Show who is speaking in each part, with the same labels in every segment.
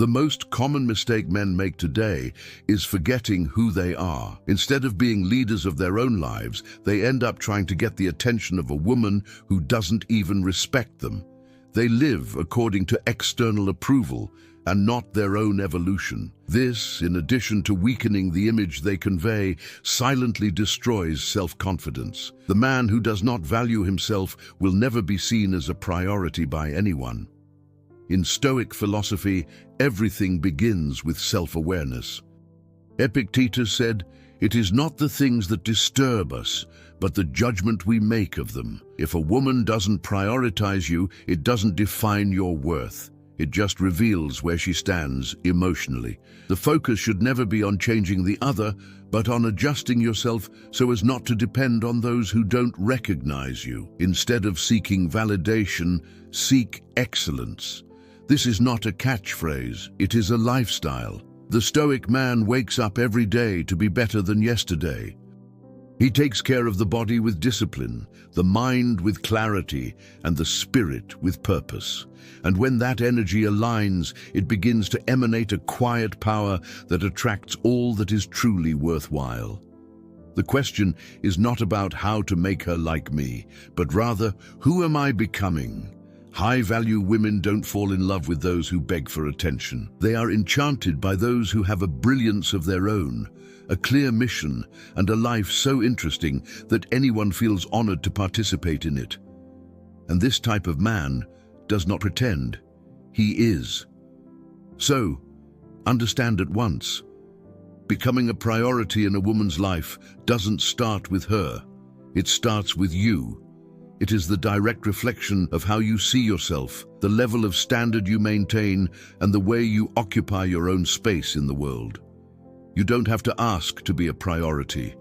Speaker 1: The most common mistake men make today is forgetting who they are. Instead of being leaders of their own lives, they end up trying to get the attention of a woman who doesn't even respect them. They live according to external approval and not their own evolution. This, in addition to weakening the image they convey, silently destroys self-confidence. The man who does not value himself will never be seen as a priority by anyone. In Stoic philosophy, everything begins with self-awareness. Epictetus said, "It is not the things that disturb us, but the judgment we make of them." If a woman doesn't prioritize you, it doesn't define your worth. It just reveals where she stands emotionally. The focus should never be on changing the other, but on adjusting yourself so as not to depend on those who don't recognize you. Instead of seeking validation, seek excellence. This is not a catchphrase, it is a lifestyle. The Stoic man wakes up every day to be better than yesterday. He takes care of the body with discipline, the mind with clarity, and the spirit with purpose. And when that energy aligns, it begins to emanate a quiet power that attracts all that is truly worthwhile. The question is not about how to make her like me, but rather, who am I becoming? High-value women don't fall in love with those who beg for attention. They are enchanted by those who have a brilliance of their own, a clear mission, and a life so interesting that anyone feels honored to participate in it. And this type of man does not pretend, he is. So, understand at once, becoming a priority in a woman's life doesn't start with her, it starts with you. It is the direct reflection of how you see yourself, the level of standard you maintain, and the way you occupy your own space in the world. You don't have to ask to be a priority.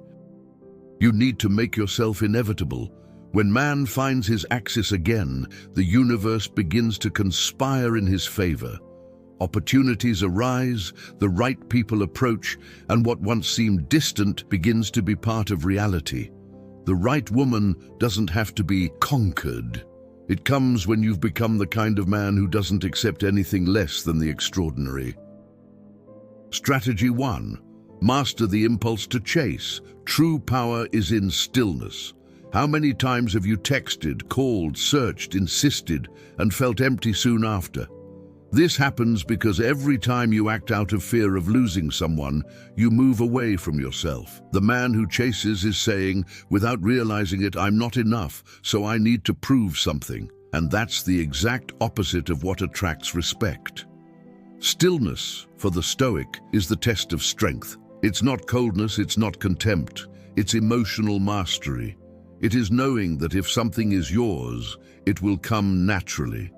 Speaker 1: You need to make yourself inevitable. When man finds his axis again, the universe begins to conspire in his favor. Opportunities arise, the right people approach, and what once seemed distant begins to be part of reality. The right woman doesn't have to be conquered. It comes when you've become the kind of man who doesn't accept anything less than the extraordinary. Strategy 1. Master the impulse to chase. True power is in stillness. How many times have you texted, called, searched, insisted, and felt empty soon after? This happens because every time you act out of fear of losing someone, you move away from yourself. The man who chases is saying, without realizing it, I'm not enough, so I need to prove something. And that's the exact opposite of what attracts respect. Stillness, for the Stoic, is the test of strength. It's not coldness, it's not contempt, it's emotional mastery. It is knowing that if something is yours, it will come naturally.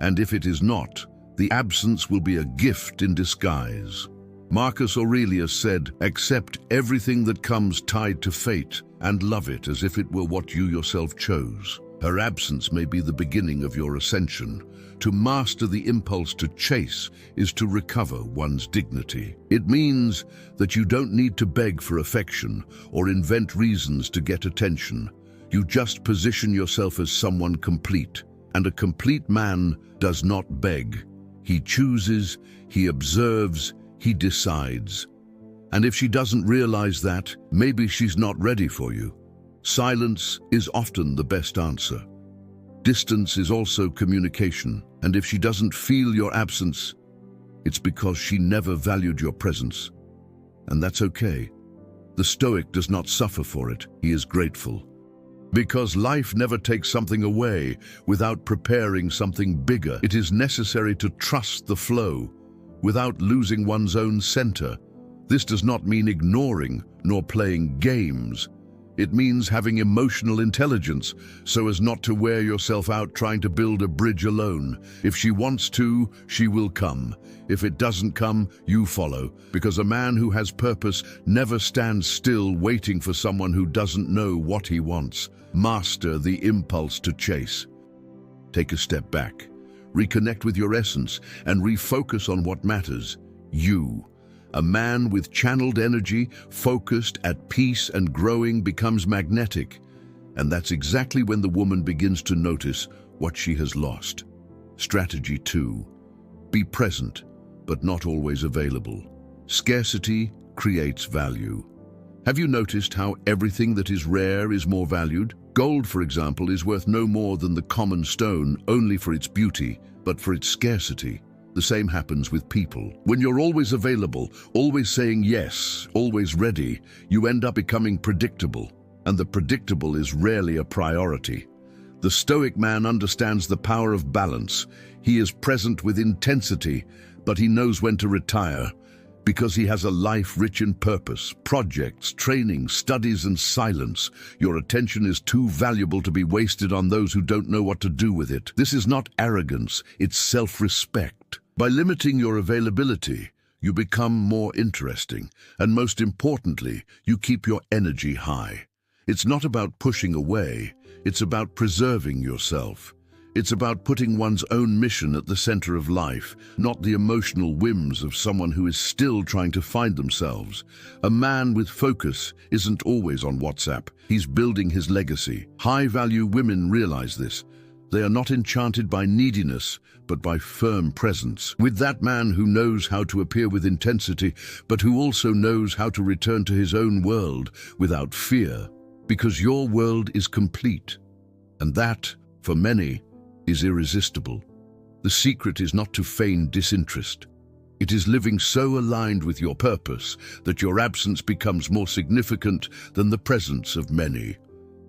Speaker 1: And if it is not, the absence will be a gift in disguise. Marcus Aurelius said, "Accept everything that comes tied to fate and love it as if it were what you yourself chose." Her absence may be the beginning of your ascension. To master the impulse to chase is to recover one's dignity. It means that you don't need to beg for affection or invent reasons to get attention. You just position yourself as someone complete. And a complete man does not beg. He chooses, he observes, he decides. And if she doesn't realize that, maybe she's not ready for you. Silence is often the best answer. Distance is also communication, and if she doesn't feel your absence, it's because she never valued your presence. And that's okay. The Stoic does not suffer for it, he is grateful. Because life never takes something away without preparing something bigger. It is necessary to trust the flow without losing one's own center. This does not mean ignoring nor playing games. It means having emotional intelligence so as not to wear yourself out trying to build a bridge alone. If she wants to, she will come. If it doesn't come, you follow. Because a man who has purpose never stands still waiting for someone who doesn't know what he wants. Master the impulse to chase. Take a step back. Reconnect with your essence and refocus on what matters. You. A man with channeled energy, focused, at peace and growing becomes magnetic. And that's exactly when the woman begins to notice what she has lost. Strategy 2. Be present. but not always available. Scarcity creates value. Have you noticed how everything that is rare is more valued? Gold, for example, is worth no more than the common stone only for its beauty, but for its scarcity. The same happens with people. When you're always available, always saying yes, always ready, you end up becoming predictable, and the predictable is rarely a priority. The stoic man understands the power of balance. He is present with intensity, but he knows when to retire, because he has a life rich in purpose, projects, training, studies, and silence. Your attention is too valuable to be wasted on those who don't know what to do with it. This is not arrogance, it's self-respect. By limiting your availability, you become more interesting, and most importantly, you keep your energy high. It's not about pushing away, it's about preserving yourself. It's about putting one's own mission at the center of life, not the emotional whims of someone who is still trying to find themselves. A man with focus isn't always on WhatsApp. He's building his legacy. High-value women realize this. They are not enchanted by neediness, but by firm presence. With that man who knows how to appear with intensity, but who also knows how to return to his own world without fear. Because your world is complete. And that, for many, is irresistible. The secret is not to feign disinterest. It is living so aligned with your purpose that your absence becomes more significant than the presence of many.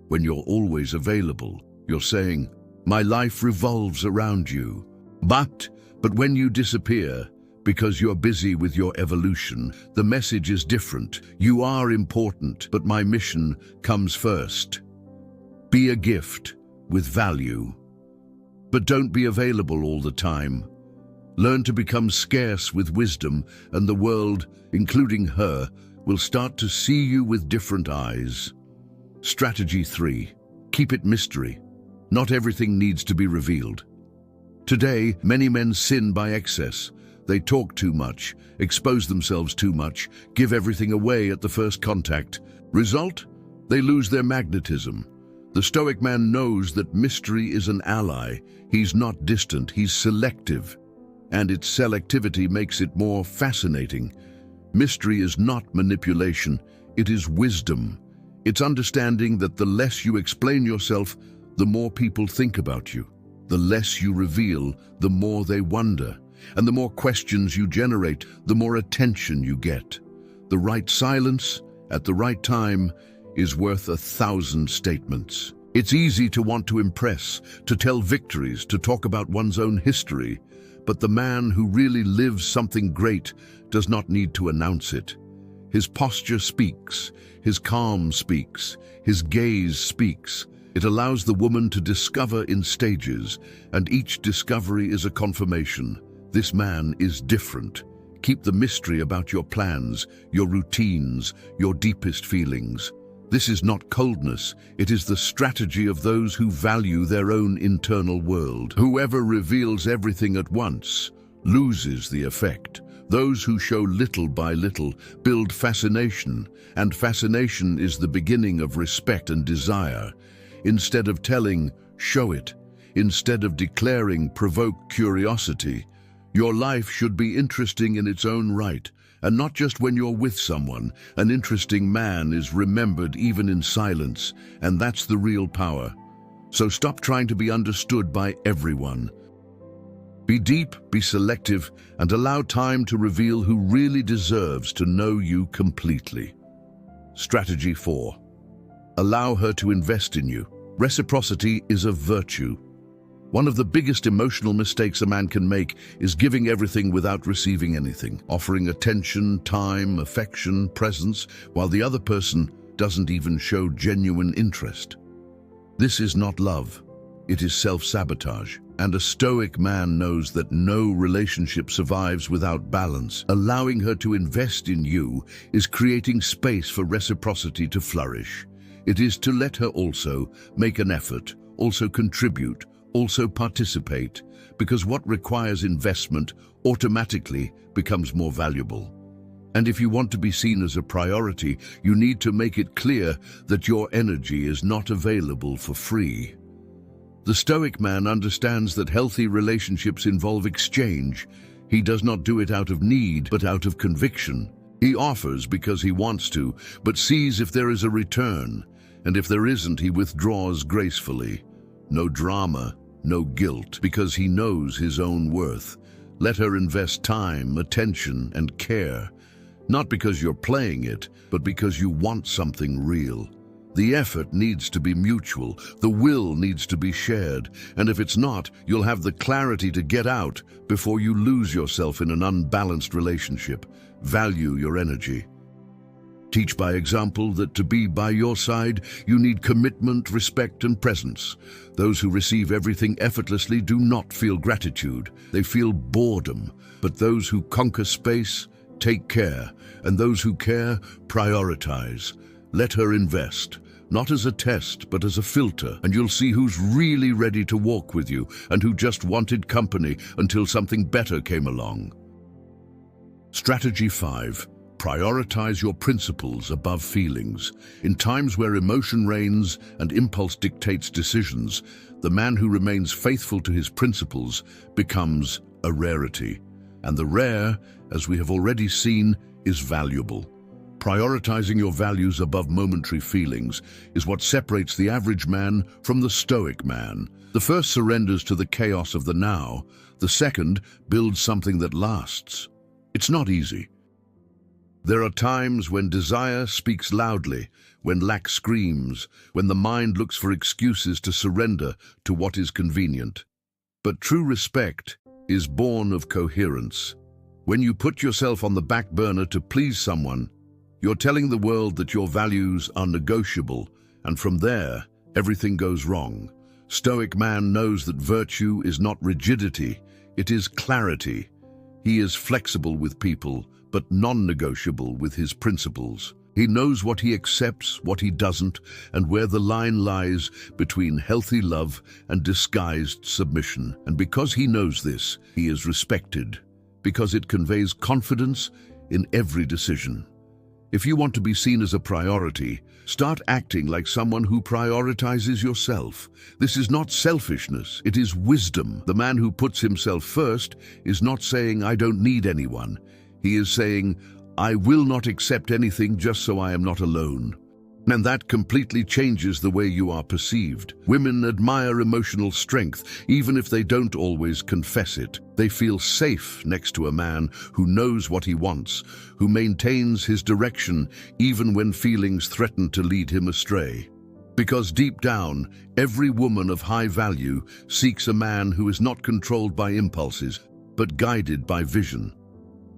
Speaker 1: When you're always available, you're saying, "My life revolves around you." But when you disappear, because you're busy with your evolution, the message is different. You are important, but my mission comes first. Be a gift with value. But don't be available all the time. Learn to become scarce with wisdom, and the world, including her, will start to see you with different eyes. Strategy 3. Keep it mystery. Not everything needs to be revealed. Today, many men sin by excess. They talk too much, expose themselves too much, give everything away at the first contact. Result? They lose their magnetism. The stoic man knows that mystery is an ally. He's not distant, he's selective. And its selectivity makes it more fascinating. Mystery is not manipulation, it is wisdom. It's understanding that the less you explain yourself, the more people think about you. The less you reveal, the more they wonder. And the more questions you generate, the more attention you get. The right silence, at the right time, is worth 1,000 statements. It's easy to want to impress, to tell victories, to talk about one's own history, but the man who really lives something great does not need to announce it. His posture speaks, his calm speaks, his gaze speaks. It allows the woman to discover in stages, and each discovery is a confirmation. This man is different. Keep the mystery about your plans, your routines, your deepest feelings. This is not coldness, it is the strategy of those who value their own internal world. Whoever reveals everything at once loses the effect. Those who show little by little build fascination, and fascination is the beginning of respect and desire. Instead of telling, show it. Instead of declaring, provoke curiosity. Your life should be interesting in its own right, and not just when you're with someone. An interesting man is remembered even in silence, and that's the real power. So stop trying to be understood by everyone. Be deep, be selective, and allow time to reveal who really deserves to know you completely. Strategy 4. Allow her to invest in you. Reciprocity is a virtue. One of the biggest emotional mistakes a man can make is giving everything without receiving anything, offering attention, time, affection, presence, while the other person doesn't even show genuine interest. This is not love, it is self-sabotage. And a stoic man knows that no relationship survives without balance. Allowing her to invest in you is creating space for reciprocity to flourish. It is to let her also make an effort, also contribute, also participate, because what requires investment automatically becomes more valuable. And if you want to be seen as a priority, you need to make it clear that your energy is not available for free. The stoic man understands that healthy relationships involve exchange. He does not do it out of need, but out of conviction. He offers because he wants to, but sees if there is a return, and if there isn't, he withdraws gracefully. No drama, no guilt, because he knows his own worth. Let her invest time, attention, and care, not because you're playing it, but because you want something real. The effort needs to be mutual, the will needs to be shared, and if it's not, you'll have the clarity to get out before you lose yourself in an unbalanced relationship. Value your energy. Teach by example that to be by your side, you need commitment, respect, and presence. Those who receive everything effortlessly do not feel gratitude. They feel boredom. But those who conquer space, take care, and those who care, prioritize. Let her invest, not as a test, but as a filter, and you'll see who's really ready to walk with you and who just wanted company until something better came along. Strategy 5. Prioritize your principles above feelings. In times where emotion reigns and impulse dictates decisions, the man who remains faithful to his principles becomes a rarity. And the rare, as we have already seen, is valuable. Prioritizing your values above momentary feelings is what separates the average man from the stoic man. The first surrenders to the chaos of the now. The second builds something that lasts. It's not easy. There are times when desire speaks loudly, when lack screams, when the mind looks for excuses to surrender to what is convenient. But true respect is born of coherence. When you put yourself on the back burner to please someone, you're telling the world that your values are negotiable, and from there, everything goes wrong. Stoic man knows that virtue is not rigidity, it is clarity. He is flexible with people, but non-negotiable with his principles. He knows what he accepts, what he doesn't, and where the line lies between healthy love and disguised submission. And because he knows this, he is respected, because it conveys confidence in every decision. If you want to be seen as a priority, start acting like someone who prioritizes yourself. This is not selfishness, it is wisdom. The man who puts himself first is not saying, "I don't need anyone." He is saying, "I will not accept anything just so I am not alone." And that completely changes the way you are perceived. Women admire emotional strength, even if they don't always confess it. They feel safe next to a man who knows what he wants, who maintains his direction even when feelings threaten to lead him astray. Because deep down, every woman of high value seeks a man who is not controlled by impulses, but guided by vision.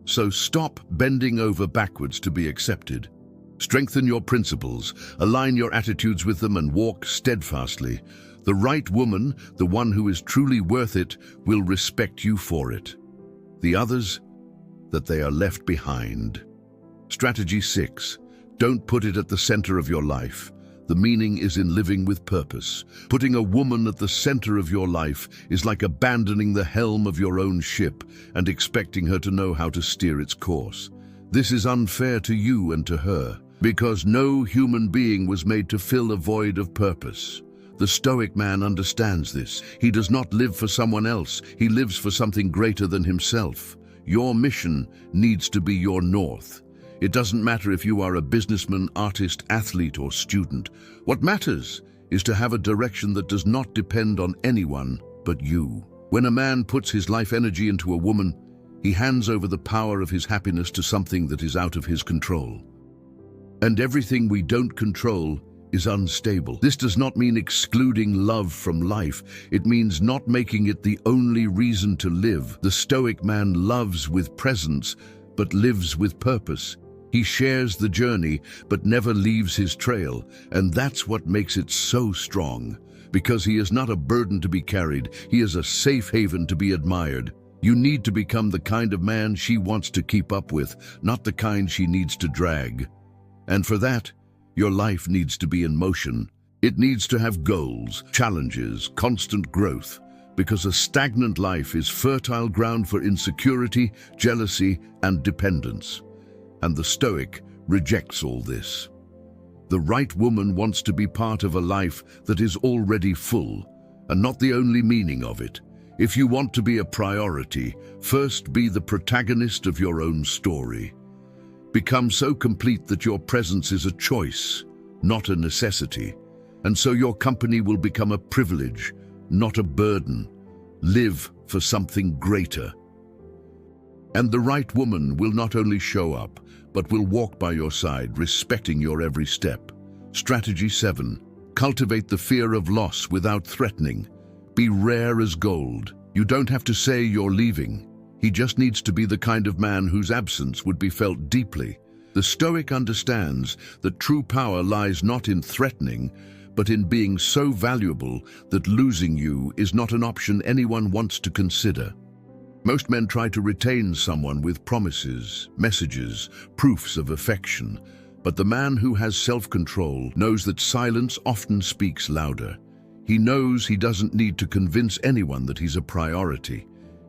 Speaker 1: So stop bending over backwards to be accepted. Strengthen your principles, align your attitudes with them, and walk steadfastly. The right woman, the one who is truly worth it, will respect you for it. The others, that they are left behind. Strategy 6. Don't put it at the center of your life. The meaning is in living with purpose. Putting a woman at the center of your life is like abandoning the helm of your own ship and expecting her to know how to steer its course. This is unfair to you and to her, because no human being was made to fill a void of purpose. The Stoic man understands this. He does not live for someone else. He lives for something greater than himself. Your mission needs to be your north. It doesn't matter if you are a businessman, artist, athlete, or student. What matters is to have a direction that does not depend on anyone but you. When a man puts his life energy into a woman, he hands over the power of his happiness to something that is out of his control. And everything we don't control is unstable. This does not mean excluding love from life. It means not making it the only reason to live. The Stoic man loves with presence, but lives with purpose. He shares the journey, but never leaves his trail. And that's what makes it so strong. Because he is not a burden to be carried. He is a safe haven to be admired. You need to become the kind of man she wants to keep up with, not the kind she needs to drag. And for that, your life needs to be in motion. It needs to have goals, challenges, constant growth, because a stagnant life is fertile ground for insecurity, jealousy, and dependence. And the Stoic rejects all this. The right woman wants to be part of a life that is already full, and not the only meaning of it. If you want to be a priority, first be the protagonist of your own story. Become so complete that your presence is a choice, not a necessity, and so your company will become a privilege, not a burden. Live for something greater. And the right woman will not only show up, but will walk by your side, respecting your every step. Strategy 7. Cultivate the fear of loss without threatening. Be rare as gold. You don't have to say you're leaving. He just needs to be the kind of man whose absence would be felt deeply. The Stoic understands that true power lies not in threatening, but in being so valuable that losing you is not an option anyone wants to consider. Most men try to retain someone with promises, messages, proofs of affection, but the man who has self-control knows that silence often speaks louder. He knows he doesn't need to convince anyone that he's a priority.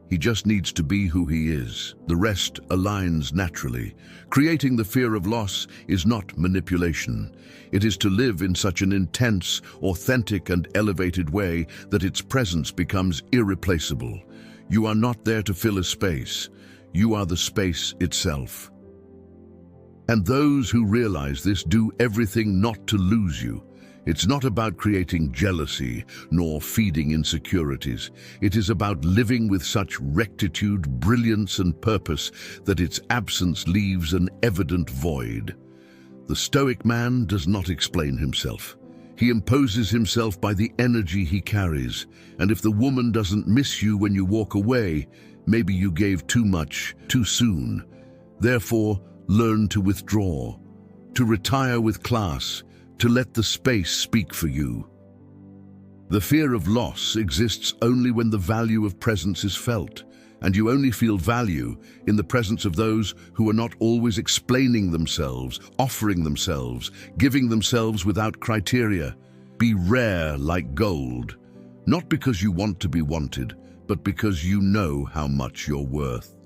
Speaker 1: He just needs to be who he is. The rest aligns naturally. Creating the fear of loss is not manipulation. It is to live in such an intense, authentic, and elevated way that its presence becomes irreplaceable. You are not there to fill a space. You are the space itself. And those who realize this do everything not to lose you. It's not about creating jealousy nor feeding insecurities. It is about living with such rectitude, brilliance, and purpose that its absence leaves an evident void. The Stoic man does not explain himself. He imposes himself by the energy he carries. And if the woman doesn't miss you when you walk away, maybe you gave too much too soon. Therefore, learn to withdraw, to retire with class, to let the space speak for you. The fear of loss exists only when the value of presence is felt, and you only feel value in the presence of those who are not always explaining themselves, offering themselves, giving themselves without criteria. Be rare like gold, not because you want to be wanted, but because you know how much you're worth.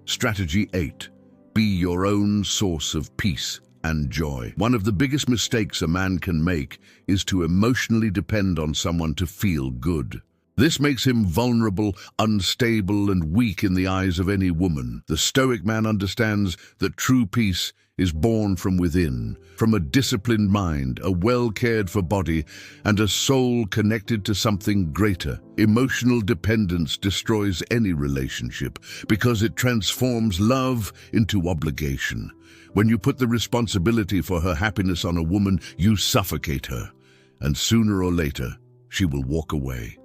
Speaker 1: Strategy 8. Be your own source of peace and joy. One of the biggest mistakes a man can make is to emotionally depend on someone to feel good. This makes him vulnerable, unstable, and weak in the eyes of any woman. The Stoic man understands that true peace is born from within, from a disciplined mind, a well-cared-for body, and a soul connected to something greater. Emotional dependence destroys any relationship because it transforms love into obligation. When you put the responsibility for her happiness on a woman, you suffocate her, and sooner or later, she will walk away.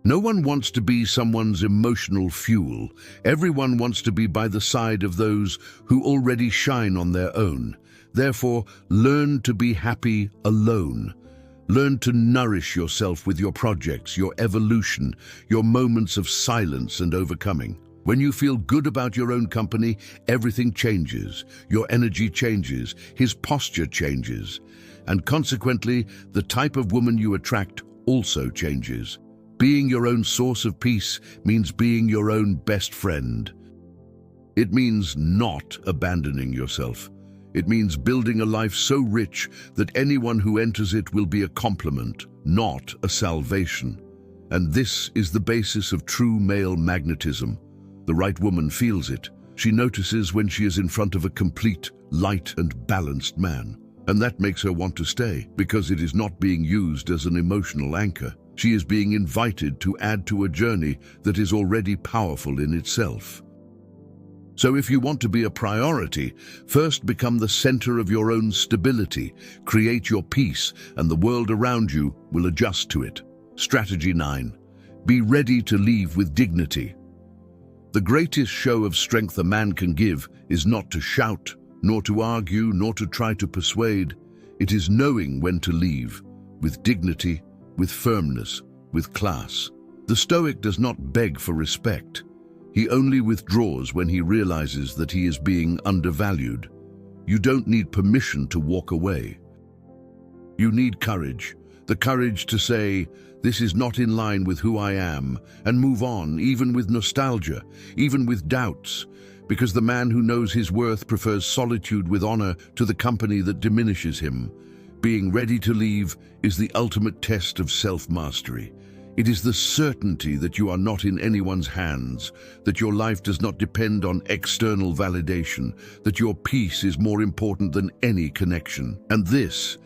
Speaker 1: No one wants to be someone's emotional fuel. Everyone wants to be by the side of those who already shine on their own. Therefore, learn to be happy alone. Learn to nourish yourself with your projects, your evolution, your moments of silence and overcoming. When you feel good about your own company, everything changes. Your energy changes, his posture changes, and consequently, the type of woman you attract also changes. Being your own source of peace means being your own best friend. It means not abandoning yourself. It means building a life so rich that anyone who enters it will be a compliment, not a salvation. And this is the basis of true male magnetism. The right woman feels it. She notices when she is in front of a complete, light and balanced man. And that makes her want to stay, because it is not being used as an emotional anchor. She is being invited to add to a journey that is already powerful in itself. So if you want to be a priority, first become the center of your own stability, create your peace, and the world around you will adjust to it. Strategy 9. Be ready to leave with dignity. The greatest show of strength a man can give is not to shout, nor to argue, nor to try to persuade. It is knowing when to leave, with dignity, with firmness, with class. The Stoic does not beg for respect. He only withdraws when he realizes that he is being undervalued. You don't need permission to walk away. You need courage, the courage to say, "This is not in line with who I am," and move on, even with nostalgia, even with doubts, because the man who knows his worth prefers solitude with honor to the company that diminishes him. Being ready to leave is the ultimate test of self-mastery. It is the certainty that you are not in anyone's hands, that your life does not depend on external validation, that your peace is more important than any connection. And this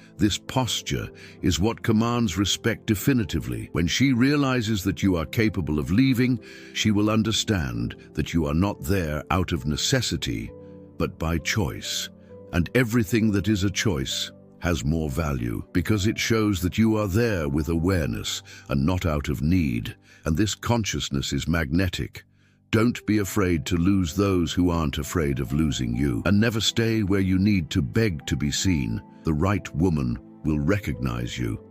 Speaker 1: posture is what commands respect definitively. When she realizes that you are capable of leaving, she will understand that you are not there out of necessity, but by choice. And everything that is a choice has more value because it shows that you are there with awareness and not out of need. And this consciousness is magnetic. Don't be afraid to lose those who aren't afraid of losing you. And never stay where you need to beg to be seen. The right woman will recognize you.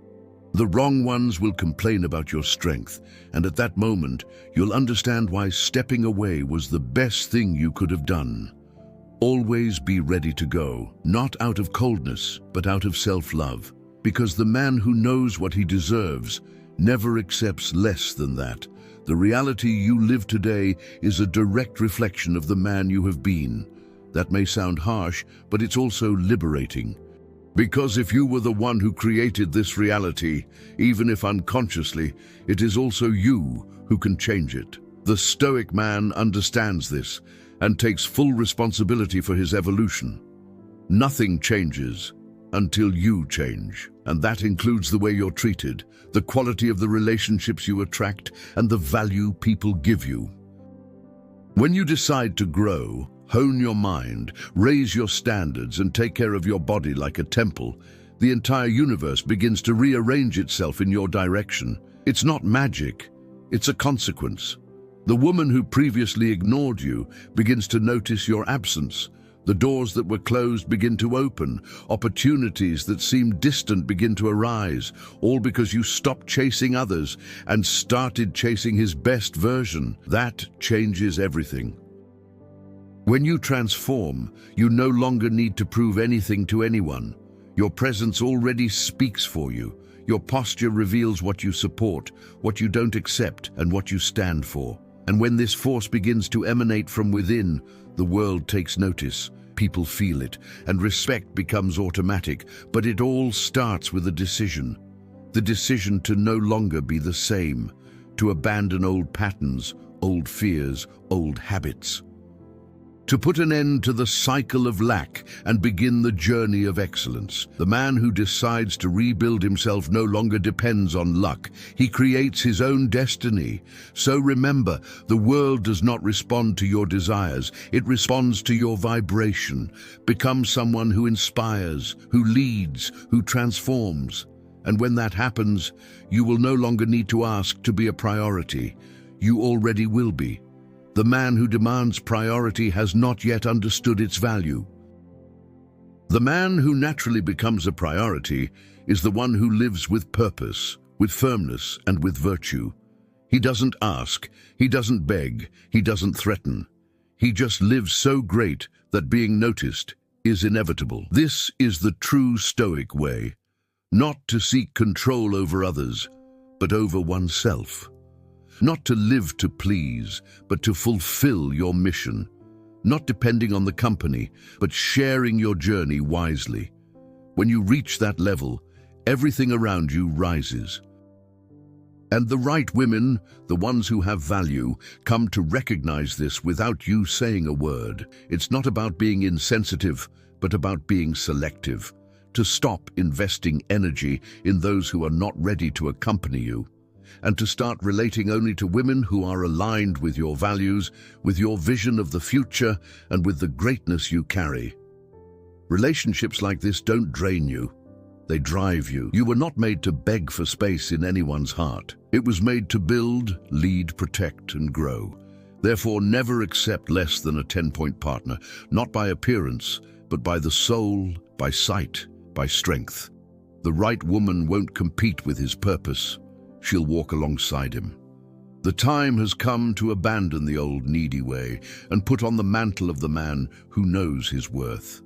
Speaker 1: The wrong ones will complain about your strength. And at that moment, you'll understand why stepping away was the best thing you could have done. Always be ready to go, not out of coldness, but out of self-love. Because the man who knows what he deserves never accepts less than that. The reality you live today is a direct reflection of the man you have been. That may sound harsh, but it's also liberating. Because if you were the one who created this reality, even if unconsciously, it is also you who can change it. The stoic man understands this and takes full responsibility for his evolution. Nothing changes until you change, and that includes the way you're treated, the quality of the relationships you attract, and the value people give you. When you decide to grow, hone your mind, raise your standards, and take care of your body like a temple, the entire universe begins to rearrange itself in your direction. It's not magic, it's a consequence. The woman who previously ignored you begins to notice your absence. The doors that were closed begin to open. Opportunities that seemed distant begin to arise, all because you stopped chasing others and started chasing his best version. That changes everything. When you transform, you no longer need to prove anything to anyone. Your presence already speaks for you. Your posture reveals what you support, what you don't accept, and what you stand for. And when this force begins to emanate from within, the world takes notice, people feel it, and respect becomes automatic. But it all starts with a decision. The decision to no longer be the same, to abandon old patterns, old fears, old habits. To put an end to the cycle of lack and begin the journey of excellence. The man who decides to rebuild himself no longer depends on luck. He creates his own destiny. So remember, the world does not respond to your desires. It responds to your vibration. Become someone who inspires, who leads, who transforms. And when that happens, you will no longer need to ask to be a priority. You already will be. The man who demands priority has not yet understood its value. The man who naturally becomes a priority is the one who lives with purpose, with firmness, and with virtue. He doesn't ask, he doesn't beg, he doesn't threaten. He just lives so great that being noticed is inevitable. This is the true stoic way, not to seek control over others, but over oneself. Not to live to please, but to fulfill your mission. Not depending on the company, but sharing your journey wisely. When you reach that level, everything around you rises. And the right women, the ones who have value, come to recognize this without you saying a word. It's not about being insensitive, but about being selective. To stop investing energy in those who are not ready to accompany you. And to start relating only to women who are aligned with your values, with your vision of the future, and with the greatness you carry. Relationships like this don't drain you. They drive you. You were not made to beg for space in anyone's heart. It was made to build, lead, protect, and grow. Therefore, never accept less than a 10-point partner, not by appearance, but by the soul, by sight, by strength. The right woman won't compete with his purpose. She'll walk alongside him. The time has come to abandon the old needy way and put on the mantle of the man who knows his worth,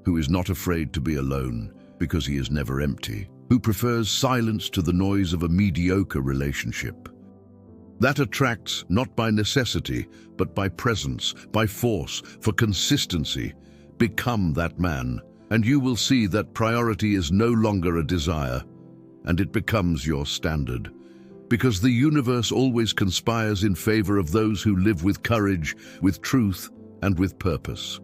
Speaker 1: who is not afraid to be alone because he is never empty, who prefers silence to the noise of a mediocre relationship. That attracts not by necessity, but by presence, by force, for consistency. Become that man, and you will see that priority is no longer a desire, and it becomes your standard. because the universe always conspires in favor of those who live with courage, with truth, and with purpose.